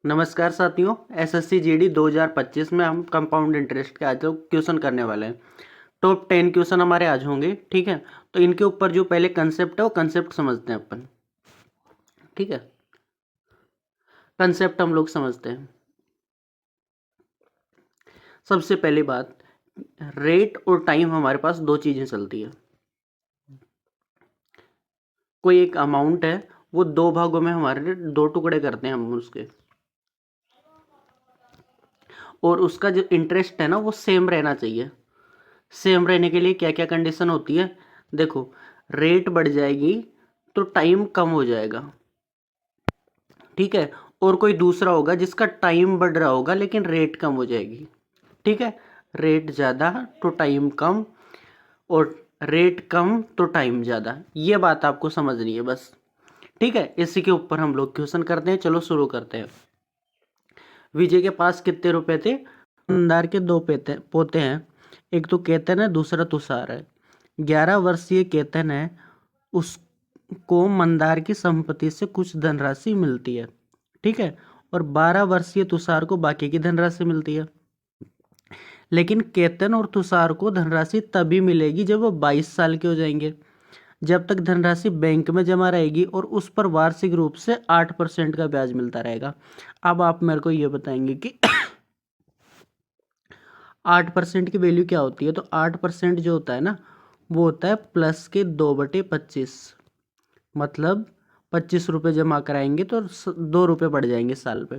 नमस्कार साथियों, SSC GD 2025 में हम कंपाउंड इंटरेस्ट के आज क्वेश्चन करने वाले हैं। टॉप 10 क्वेश्चन हमारे आज होंगे, ठीक है। तो इनके ऊपर जो पहले कंसेप्ट है वो कंसेप्ट समझते हैं अपन, ठीक है। कंसेप्ट हम लोग समझते हैं। सबसे पहली बात, रेट और टाइम हमारे पास दो चीजें चलती है। कोई एक अमाउंट है, वो दो भागों में हमारे दो टुकड़े करते हैं हम उसके, और उसका जो इंटरेस्ट है ना वो सेम रहना चाहिए। सेम रहने के लिए क्या क्या कंडीशन होती है, देखो। रेट बढ़ जाएगी तो टाइम कम हो जाएगा, ठीक है। और कोई दूसरा होगा जिसका टाइम बढ़ रहा होगा लेकिन रेट कम हो जाएगी, ठीक है। रेट ज़्यादा तो टाइम कम, और रेट कम तो टाइम ज़्यादा। ये बात आपको समझनी है बस, ठीक है। इसी के ऊपर हम लोग क्वेश्चन करते हैं। चलो शुरू करते हैं। विजय के पास कितने रुपए थे? मंदार के दो पोते हैं, एक तो केतन है, दूसरा तुषार है। 11 वर्षीय केतन है, उसको मंदार की संपत्ति से कुछ धनराशि मिलती है, ठीक है। और 12 वर्षीय तुषार को बाकी की धनराशि मिलती है। लेकिन केतन और तुषार को धनराशि तभी मिलेगी जब वो 22 साल के हो जाएंगे। जब तक धनराशि बैंक में जमा रहेगी और उस पर वार्षिक रूप से 8% का ब्याज मिलता रहेगा। अब आप मेरे को ये बताएंगे कि 8% की वैल्यू क्या होती है? तो 8% जो होता है ना, वो होता है प्लस के 2/25। मतलब 25 रुपये जमा कराएंगे तो 2 रुपये बढ़ जाएंगे साल पे।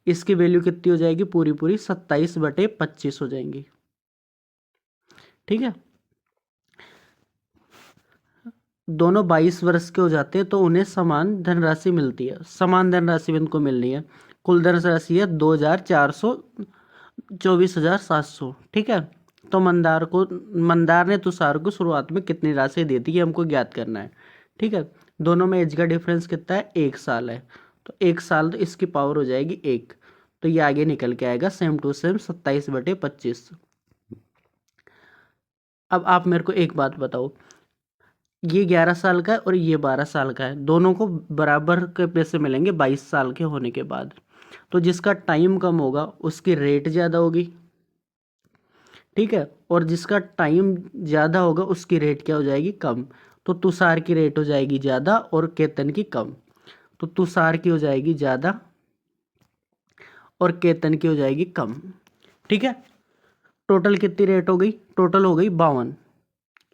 इसकी वैल्यू कितनी हो जाएगी? पूरी पूरी 27/25 हो जाएंगी, ठीक है। दोनों 22 वर्ष के हो जाते हैं तो उन्हें समान धनराशि मिलती है। समान धनराशि इनको मिलनी है। कुल धनराशि है 24,700, ठीक है। तो मंदार ने तुषार को शुरुआत में कितनी राशि दी थी, ये हमको ज्ञात करना है, ठीक है। दोनों में एज का डिफरेंस कितना है? 1 साल है। तो 1 साल तो इसकी पावर हो जाएगी 1, तो ये आगे निकल के आएगा सेम टू सेम 27/25। अब आप मेरे को एक बात बताओ, ये 11 साल का है और ये 12 साल का है, दोनों को बराबर के पैसे मिलेंगे 22 साल के होने के बाद। तो जिसका टाइम कम होगा उसकी रेट ज़्यादा होगी, ठीक है। और जिसका टाइम ज़्यादा होगा उसकी रेट क्या हो जाएगी? कम। तो तुषार की रेट हो जाएगी ज़्यादा और केतन की कम। तो तुषार की हो जाएगी ज़्यादा और केतन की हो जाएगी कम, ठीक है। टोटल कितनी रेट हो गई? टोटल हो गई 52।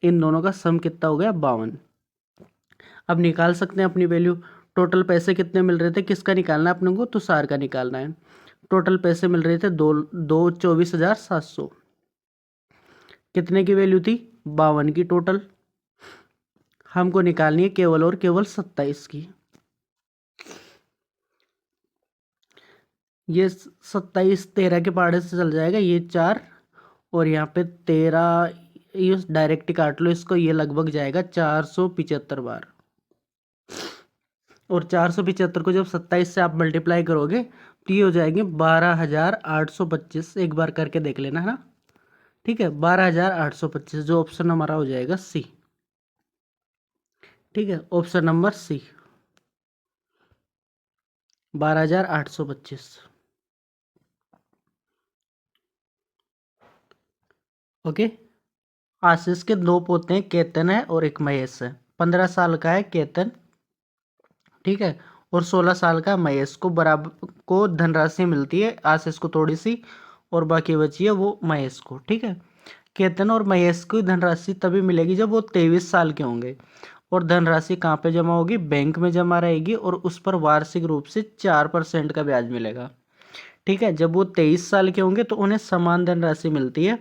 इन दोनों का सम कितना हो गया? 52। अब निकाल सकते हैं अपनी वैल्यू। टोटल पैसे कितने मिल रहे थे? किसका निकालना है अपने को? तुषार का निकालना है। टोटल पैसे मिल रहे थे 24,700। कितने की वैल्यू थी? 52 की टोटल। हमको निकालनी है केवल और केवल 27 की। ये 27 13 के पहाड़े से चल जाएगा, ये 4 और यहाँ पे 13, ये डायरेक्ट काट लो इसको, ये लगभग जाएगा 475 बार। और 475 को जब 27 से आप मल्टीप्लाई करोगे तो ये हो जाएंगे 12,825। एक बार करके देख लेना, है ना, ठीक है। 12,825 जो ऑप्शन हमारा हो जाएगा सी, ठीक है। Option number C, 12,825। Okay. Ashish के दो पोते हैं, केतन है और एक महेश है। 15 साल का है केतन, ठीक है। और 16 साल का महेश को बराबर को धनराशि मिलती है, आशीष को थोड़ी सी और बाकी बची है वो महेश को, ठीक है। केतन और महेश को धनराशि तभी मिलेगी जब वो 23 साल के होंगे। और धनराशि कहाँ पे जमा होगी? बैंक में जमा रहेगी और उस पर वार्षिक रूप से 4% का ब्याज मिलेगा, ठीक है। जब वो 23 साल के होंगे तो उन्हें समान धनराशि मिलती है।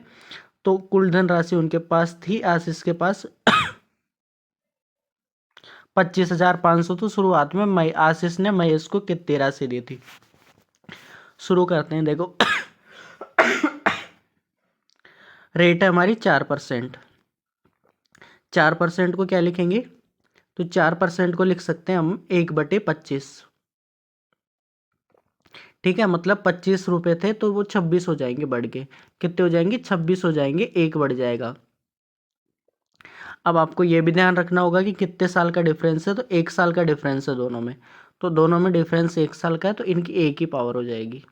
तो कुल धनराशि उनके पास थी, आशीष के पास 25,500। तो शुरुआत में आशीष ने महेश को कितनी राशि दी थी? शुरू करते हैं। देखो रेट है हमारी 4%। 4% को क्या लिखेंगे? तो 4% को लिख सकते हैं हम 1/25, ठीक है। मतलब 25 रुपए थे तो वो 26 हो जाएंगे, बढ़ के कितने हो जाएंगे? 26 हो जाएंगे, एक बढ़ जाएगा। अब आपको ये भी ध्यान रखना होगा कि कितने साल का डिफरेंस है, तो 1 साल का डिफरेंस है दोनों में, तो दोनों में डिफरेंस 1 साल का है, तो इनकी एक ही पावर हो जाएगी।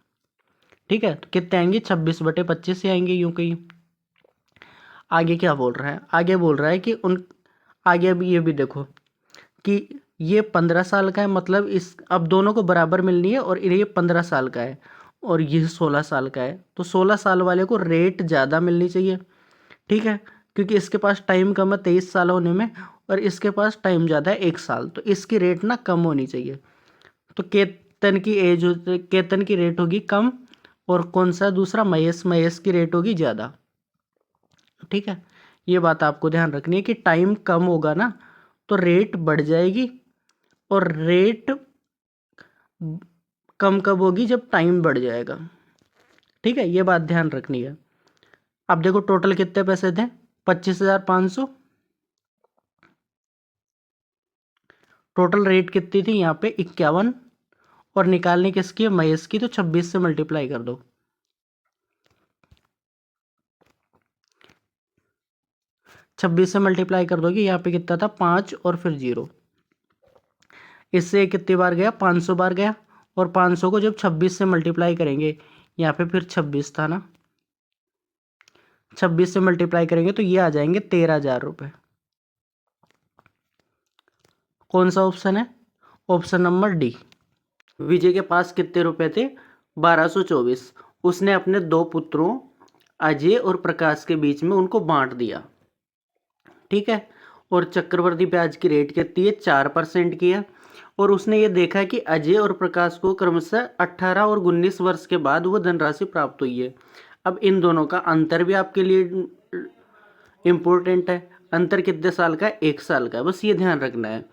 ठीक है, तो कितने आएंगे, 26/25 ही आएंगे यूं कहीं। आगे क्या बोल रहा है, आगे बोल रहा है कि आगे अभी ये भी देखो कि ये 15 साल का है, मतलब इस अब दोनों को बराबर मिलनी है, और ये 15 साल का है और ये 16 साल का है, तो 16 साल वाले को रेट ज़्यादा मिलनी चाहिए। ठीक है, क्योंकि इसके पास टाइम कम है 23 साल होने में, और इसके पास टाइम ज़्यादा है 1 साल, तो इसकी रेट ना कम होनी चाहिए। तो केतन की रेट होगी कम, और कौन सा दूसरा, महेश की रेट होगी ज़्यादा। ठीक है, ये बात आपको ध्यान रखनी है कि टाइम कम होगा ना तो रेट बढ़ जाएगी, और रेट कम कब होगी, जब टाइम बढ़ जाएगा। ठीक है, ये बात ध्यान रखनी है। अब देखो टोटल कितने पैसे थे, 25,500। टोटल रेट कितनी थी यहाँ पे, 51, और निकालनी किसकी है, महेश की, तो 26 से मल्टीप्लाई कर दो। 26 से मल्टीप्लाई कर दोगे, यहाँ पे कितना था, 5 और फिर 0। इससे कितनी बार गया, 500 बार गया, और 500 को जब 26 से मल्टीप्लाई करेंगे, यहाँ पे फिर 26 था ना, 26 से मल्टीप्लाई करेंगे तो ये आ जाएंगे 13,000 रुपये। कौन सा ऑप्शन है, ऑप्शन नंबर डी। विजय के पास कितने रुपए थे, 1224। उसने अपने 2 पुत्रों अजय और प्रकाश के बीच में उनको बांट दिया। ठीक है, और चक्रवर्ती ब्याज की रेट कितनी है, 4% की है, और उसने ये देखा कि अजय और प्रकाश को क्रमशः 18 और 19 वर्ष के बाद वो धनराशि प्राप्त हुई है। अब इन दोनों का अंतर भी आपके लिए इम्पोर्टेंट है। अंतर कितने साल का है, 1 साल का है, बस ये ध्यान रखना है।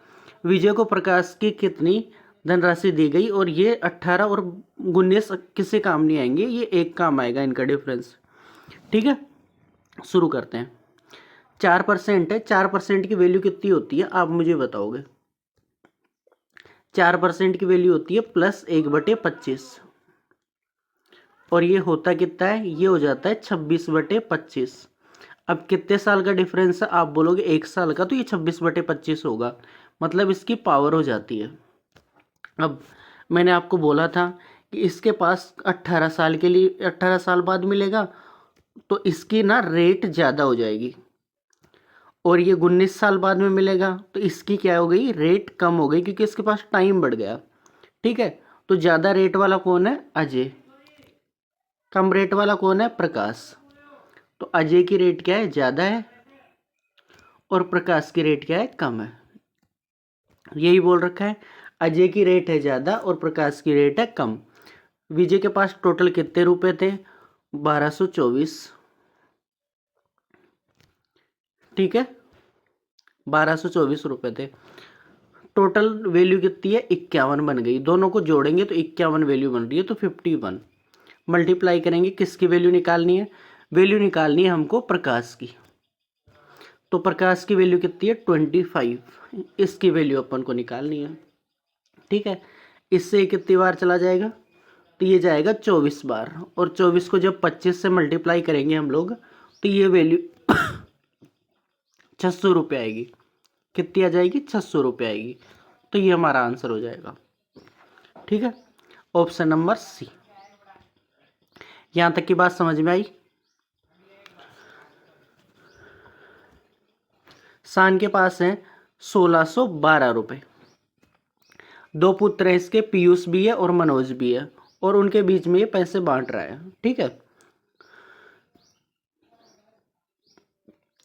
विजय को प्रकाश की कितनी धनराशि दी गई, और ये 18 और 19 किसी काम नहीं आएंगे, ये एक काम आएगा इनका डिफरेंस। ठीक है, शुरू करते हैं। 4% है, 4% की वैल्यू कितनी होती है आप मुझे बताओगे। 4% की वैल्यू होती है +1/25, और ये होता कितना है, ये हो जाता है 26/25। अब कितने साल का डिफरेंस है, आप बोलोगे 1 साल का, तो ये 26/25 होगा, मतलब इसकी पावर हो जाती है। अब मैंने आपको बोला था कि इसके पास 18 साल के लिए 18 साल बाद मिलेगा, तो इसकी ना रेट ज़्यादा हो जाएगी, और ये 19 साल बाद में मिलेगा तो इसकी क्या हो गई, रेट कम हो गई, क्योंकि इसके पास टाइम बढ़ गया। ठीक है, तो ज़्यादा रेट वाला कौन है, अजय। कम रेट वाला कौन है, प्रकाश। तो अजय की रेट क्या है, ज़्यादा है, और प्रकाश की रेट क्या है, कम है। यही बोल रखा है, अजय की रेट है ज़्यादा और प्रकाश की रेट है कम। विजय के पास टोटल कितने रुपए थे, 1224। ठीक है, 1224 रुपए थे। टोटल वैल्यू कितनी है, 51 बन गई। दोनों को जोड़ेंगे तो 51 वैल्यू बन रही है, तो 51 मल्टीप्लाई करेंगे, किसकी वैल्यू निकालनी है, वैल्यू निकालनी है हमको प्रकाश की। तो प्रकाश की वैल्यू कितनी है, 25, इसकी वैल्यू अपन को निकालनी है। ठीक है, इससे कितनी बार चला जाएगा, तो ये जाएगा 24 बार, और 24 को जब 25 से मल्टीप्लाई करेंगे हम लोग, तो ये वैल्यू 600 रुपये आएगी। कितनी आ जाएगी, 600 रुपये आएगी। तो ये हमारा आंसर हो जाएगा। ठीक है, ऑप्शन नंबर सी। यहां तक की बात समझ में आई। शान के पास है 1612 रुपये। 2 पुत्र हैं इसके, पीयूष भी है और मनोज भी है, और उनके बीच में ये पैसे बांट रहा है। ठीक है,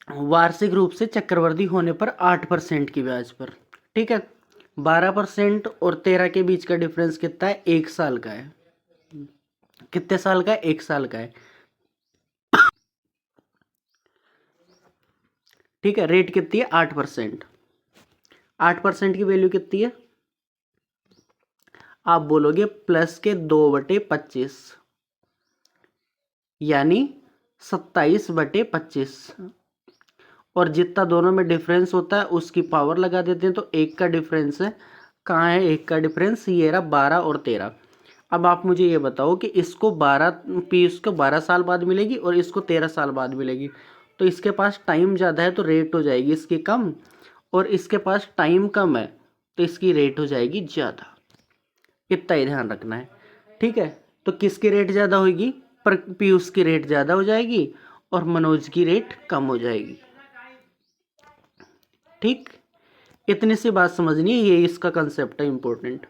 वार्षिक रूप से चक्रवृद्धि होने पर 8% की ब्याज पर। ठीक है, 12% और 13 के बीच का डिफरेंस कितना है, 1 साल का है। कितने साल का है, 1 साल का है। ठीक है, रेट कितनी है, 8%। 8% की वैल्यू कितनी है, आप बोलोगे प्लस के 2/25, यानी 27/25, और जितना दोनों में डिफरेंस होता है उसकी पावर लगा देते हैं, तो 1 का डिफरेंस है, कहाँ है 1 का डिफरेंस, ये रहा 12 और 13। अब आप मुझे ये बताओ कि इसको 12 साल बाद मिलेगी और इसको 13 साल बाद मिलेगी, तो इसके पास टाइम ज़्यादा है तो रेट हो जाएगी इसकी कम, और इसके पास टाइम कम है तो इसकी रेट हो जाएगी ज़्यादा। इतना ही ध्यान रखना है, ठीक है। तो किसकी रेट ज़्यादा होगी? पर पीयूष की रेट ज़्यादा हो जाएगी और मनोज की रेट कम हो जाएगी, ठीक। इतनी सी बात समझनी है, ये इसका कंसेप्ट है इंपॉर्टेंट,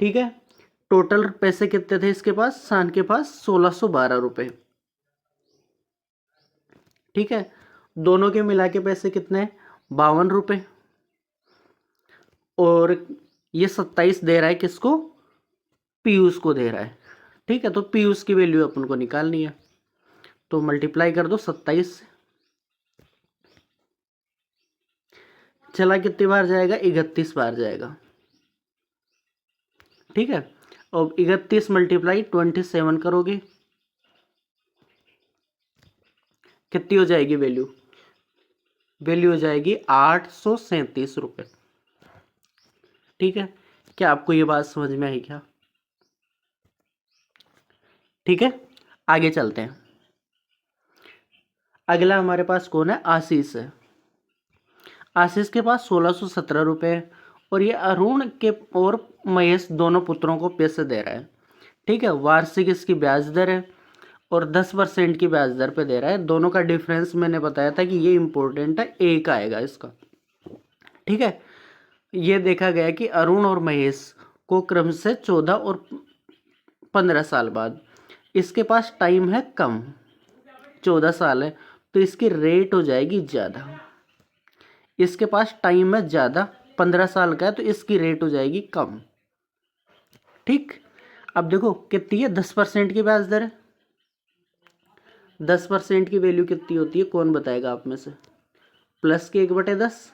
ठीक है। टोटल पैसे कितने थे इसके पास? शान के पास 1612 रुपये, ठीक है। दोनों के मिला के पैसे कितने हैं? 52 रुपये। और ये 27 दे रहा है किसको? पीयूष को दे रहा है, ठीक है। तो पीयूष की वैल्यू अपन को निकालनी है, तो मल्टीप्लाई कर दो 27 से। चला कितनी बार जाएगा? 31 बार जाएगा, ठीक है। अब 31 मल्टीप्लाई 27 करोगे, कितनी हो जाएगी वैल्यू? वैल्यू हो जाएगी 837 रुपये, ठीक है। क्या आपको ये बात समझ में आई क्या? ठीक है, आगे चलते हैं। अगला हमारे पास कौन है? आशीष है। आशीष के पास 1617 रुपये, और ये अरुण के और महेश दोनों पुत्रों को पैसे दे रहा है, ठीक है। वार्षिक इसकी ब्याज दर है और 10% की ब्याज दर पे दे रहा है। दोनों का डिफरेंस मैंने बताया था कि ये इंपॉर्टेंट है, एक आएगा इसका, ठीक है। ये देखा गया कि अरुण और महेश को क्रम से 14 और 15 साल बाद, इसके पास टाइम है कम, 14 साल है तो इसकी रेट हो जाएगी ज़्यादा। इसके पास टाइम है ज़्यादा, 15 साल का है तो इसकी रेट हो जाएगी कम, ठीक। अब देखो कितनी है? 10% की ब्याज दर है। 10% की वैल्यू कितनी होती है? कौन बताएगा आप में से? प्लस के 1/10,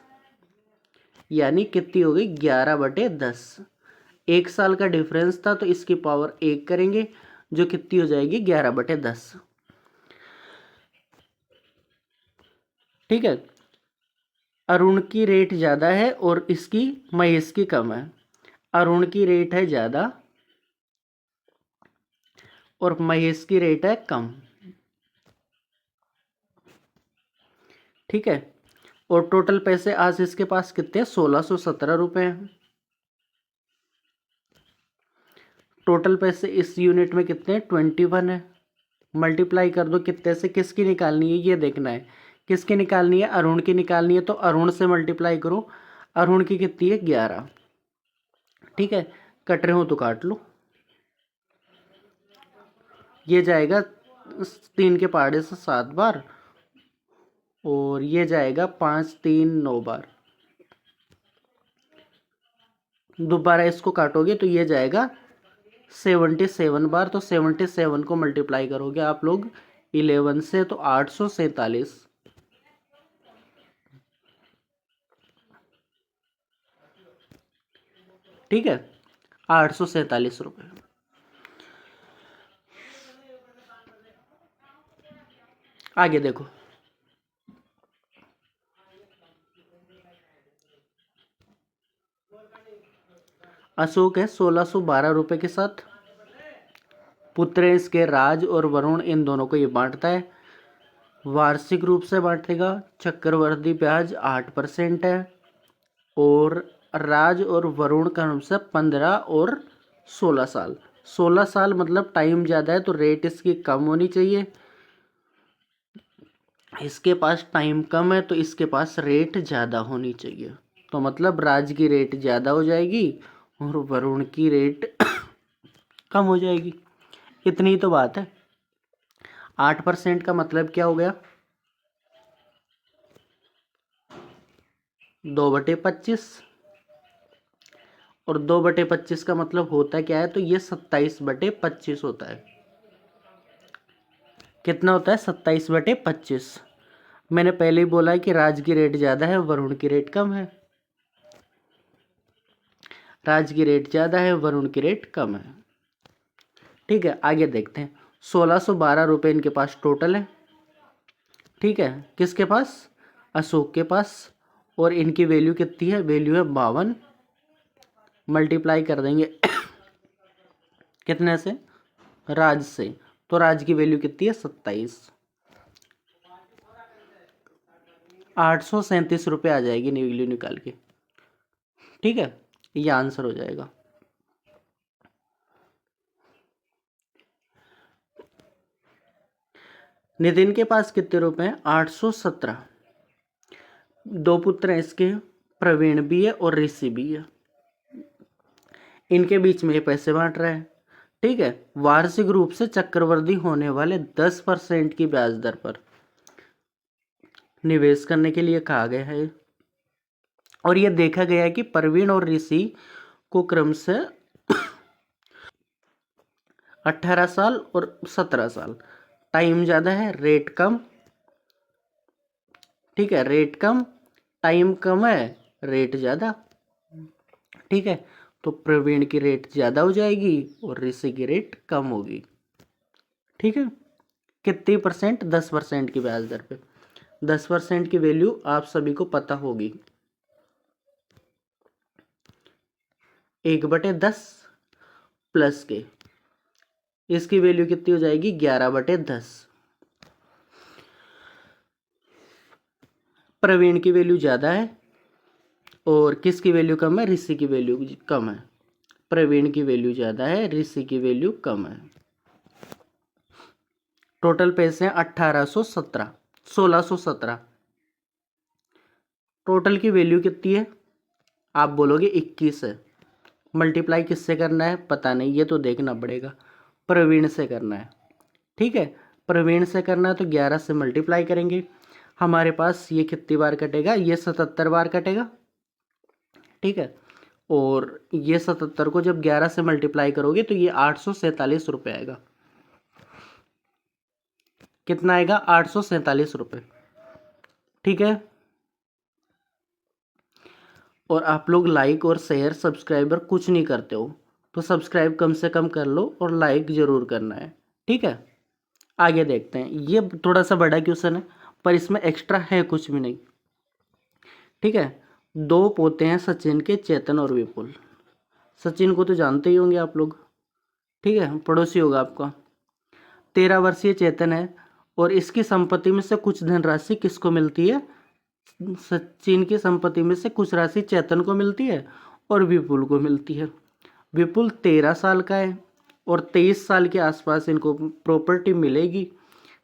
यानी कितनी हो गई? 11/10। 1 साल का डिफरेंस था तो इसकी पावर 1 करेंगे, जो कितनी हो जाएगी? 11/10, ठीक है। अरुण की रेट ज़्यादा है और इसकी महेश की कम है। अरुण की रेट है ज़्यादा और महेश की रेट है कम, ठीक है। और टोटल पैसे आज इसके पास कितने हैं? 1617 रुपये हैं। टोटल पैसे इस यूनिट में कितने हैं? 21 है। मल्टीप्लाई कर दो कितने से? किसकी निकालनी है ये देखना है। किसकी निकालनी है? अरुण की निकालनी है, तो अरुण से मल्टीप्लाई करो। अरुण की कितनी है? 11, ठीक है। कट रहे हो तो काट लो। ये जाएगा 3 के पहाड़े से 7 बार, और ये जाएगा 5 3 9 बार। दोबारा इसको काटोगे तो ये जाएगा 77 बार। तो 77 को मल्टीप्लाई करोगे आप लोग 11 से तो 847, ठीक है। 847 रुपये। आगे देखो, अशोक है 1612 रुपये के साथ। पुत्र है इसके राज और वरुण, इन दोनों को ये बांटता है। वार्षिक रूप से बांटेगा। चक्रवर्ती ब्याज 8% है, और राज और वरुण का क्रम से 15 और 16 साल। 16 साल मतलब टाइम ज़्यादा है तो रेट इसकी कम होनी चाहिए। इसके पास टाइम कम है तो इसके पास रेट ज़्यादा होनी चाहिए। तो मतलब राज की रेट ज़्यादा हो जाएगी और वरुण की रेट कम हो जाएगी। इतनी तो बात है। 8% का मतलब क्या हो गया? 2/25, और 2/25 का मतलब होता क्या है? तो ये 27/25 होता है। कितना होता है? 27/25। मैंने पहले ही बोला है कि राज की रेट ज़्यादा है, वरुण की रेट कम है। राज की रेट ज़्यादा है, वरुण की रेट कम है, ठीक है। आगे देखते हैं। 1612 रुपये इनके पास टोटल है, ठीक है। किसके पास? अशोक के पास। और इनकी वैल्यू कितनी है? वैल्यू है 52। मल्टीप्लाई कर देंगे कितने से? राज से। तो राज की वैल्यू कितनी है? 27, 837 रुपये आ जाएगी वैल्यू निकाल के। ठीक है, ये आंसर हो जाएगा। नितिन के पास कितने रुपए हैं? 817। दो पुत्र हैं इसके, प्रवीण भी है और ऋषि भी है। इनके बीच में ये पैसे बांट रहा है। ठीक है, वार्षिक रूप से चक्रवृद्धि होने वाले 10% की ब्याज दर पर निवेश करने के लिए कहा गया है। और यह देखा गया है कि प्रवीण और ऋषि को क्रमशः 18 साल और 17 साल, टाइम ज़्यादा है, रेट कम। ठीक है, रेट कम, टाइम कम है, रेट ज़्यादा। ठीक है, तो प्रवीण की रेट ज़्यादा हो जाएगी और ऋषि की रेट कम होगी। ठीक है, कितनी परसेंट? 10% की ब्याज दर पे। 10% की वैल्यू आप सभी को पता होगी, 1/10 प्लस के, इसकी वैल्यू कितनी हो जाएगी? 11/10। प्रवीण की वैल्यू ज़्यादा है और किसकी वैल्यू कम है? ऋषि की वैल्यू कम है। प्रवीण की वैल्यू ज़्यादा है, ऋषि की वैल्यू कम है। टोटल पैसे हैं 1817, 1617। टोटल की वैल्यू कितनी है? आप बोलोगे 21 है। मल्टीप्लाई किससे करना है? पता नहीं, ये तो देखना पड़ेगा। प्रवीण से करना है। ठीक है, प्रवीण से करना है तो 11 से मल्टीप्लाई करेंगे। हमारे पास ये कितनी बार कटेगा? ये 77 बार कटेगा। ठीक है, और ये 77 को जब 11 से मल्टीप्लाई करोगे तो ये 847 रुपये आएगा। कितना आएगा? 847 रुपये। ठीक है, और आप लोग लाइक और शेयर सब्सक्राइबर कुछ नहीं करते हो, तो सब्सक्राइब कम से कम कर लो और लाइक ज़रूर करना है। ठीक है, आगे देखते हैं। ये थोड़ा सा बड़ा क्वेश्चन है पर इसमें एक्स्ट्रा है कुछ भी नहीं। ठीक है, दो पोते हैं सचिन के, चेतन और विपुल। सचिन को तो जानते ही होंगे आप लोग। ठीक है, पड़ोसी होगा आपका। 13 वर्षीय चेतन है और इसकी संपत्ति में से कुछ धनराशि किसको मिलती है? सचिन की संपत्ति में से कुछ राशि चेतन को मिलती है और विपुल को मिलती है। विपुल 13 साल का है और 23 साल के आसपास इनको प्रॉपर्टी मिलेगी।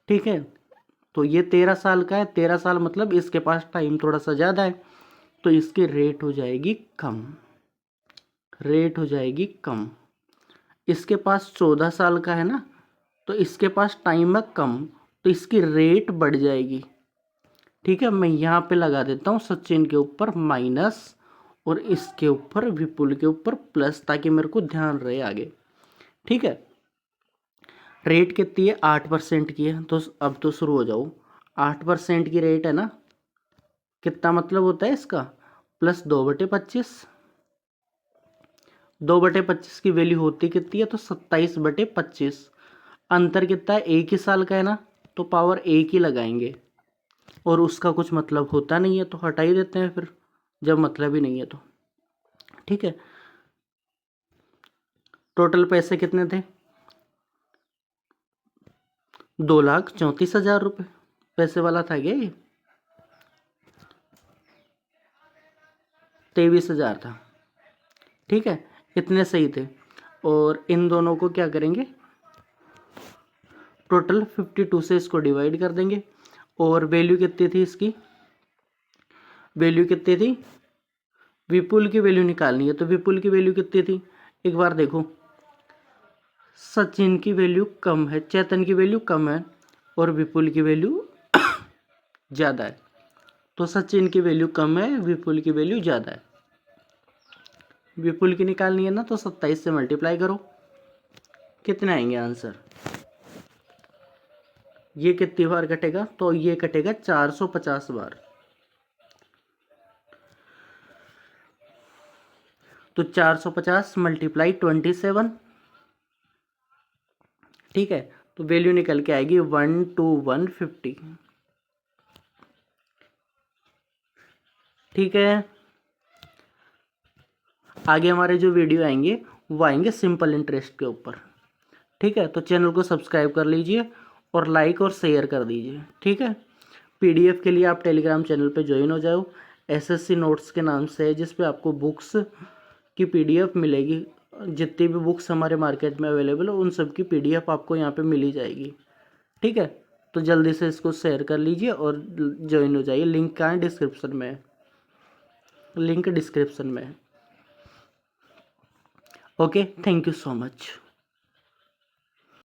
ठीक है, तो ये 13 साल का है, 13 साल मतलब इसके पास टाइम थोड़ा सा ज़्यादा है, तो इसकी रेट हो जाएगी कम, रेट हो जाएगी कम। इसके पास 14 साल का है ना, तो इसके पास टाइम है कम, तो इसकी रेट बढ़ जाएगी। ठीक है, मैं यहाँ पे लगा देता हूँ सचिन के ऊपर माइनस और इसके ऊपर विपुल के ऊपर प्लस, ताकि मेरे को ध्यान रहे आगे। ठीक है, रेट कितनी है? 8% की है। तो अब तो शुरू हो जाओ। 8% की रेट है ना, कितना मतलब होता है इसका? प्लस 2/25। 2/25 की वैल्यू होती कितनी है? तो 27/25। अंतर कितना है? एक ही साल का है ना, तो पावर एक ही लगाएंगे और उसका कुछ मतलब होता नहीं है तो हटा ही देते हैं फिर, जब मतलब ही नहीं है तो। ठीक है, टोटल पैसे कितने थे? 2,34,000 रुपये पैसे वाला था क्या ये? 23,000 था। ठीक है, इतने सही थे। और इन दोनों को क्या करेंगे? टोटल 52 से इसको डिवाइड कर देंगे। और वैल्यू कितनी थी इसकी? वैल्यू कितनी थी? विपुल की वैल्यू निकालनी है, तो विपुल की वैल्यू कितनी थी? एक बार देखो, सचिन की वैल्यू कम है, चेतन की वैल्यू कम है और विपुल की वैल्यू ज़्यादा है। तो सचिन की वैल्यू कम है, विपुल की वैल्यू ज़्यादा है। विपुल की निकालनी है ना, तो 27 से मल्टीप्लाई करो, कितने आएंगे आंसर? ये कितनी बार कटेगा? तो ये कटेगा 450 बार। तो 450 मल्टीप्लाई 27। ठीक है, तो वैल्यू निकल के आएगी 12150। ठीक है, आगे हमारे जो वीडियो आएंगे वो आएंगे सिंपल इंटरेस्ट के ऊपर। ठीक है, तो चैनल को सब्सक्राइब कर लीजिए और लाइक और शेयर कर दीजिए। ठीक है, पीडीएफ के लिए आप टेलीग्राम चैनल पे ज्वाइन हो जाओ, एसएससी नोट्स के नाम से है, जिस पे आपको बुक्स की पीडीएफ मिलेगी। जितनी भी बुक्स हमारे मार्केट में अवेलेबल है उन सब की पीडीएफ आपको यहाँ पे मिल ही जाएगी। ठीक है, तो जल्दी से इसको शेयर कर लीजिए और ज्वाइन हो जाइए। लिंक कहाँ है? डिस्क्रिप्शन में है, लिंक डिस्क्रिप्शन में है। Okay, thank you so much.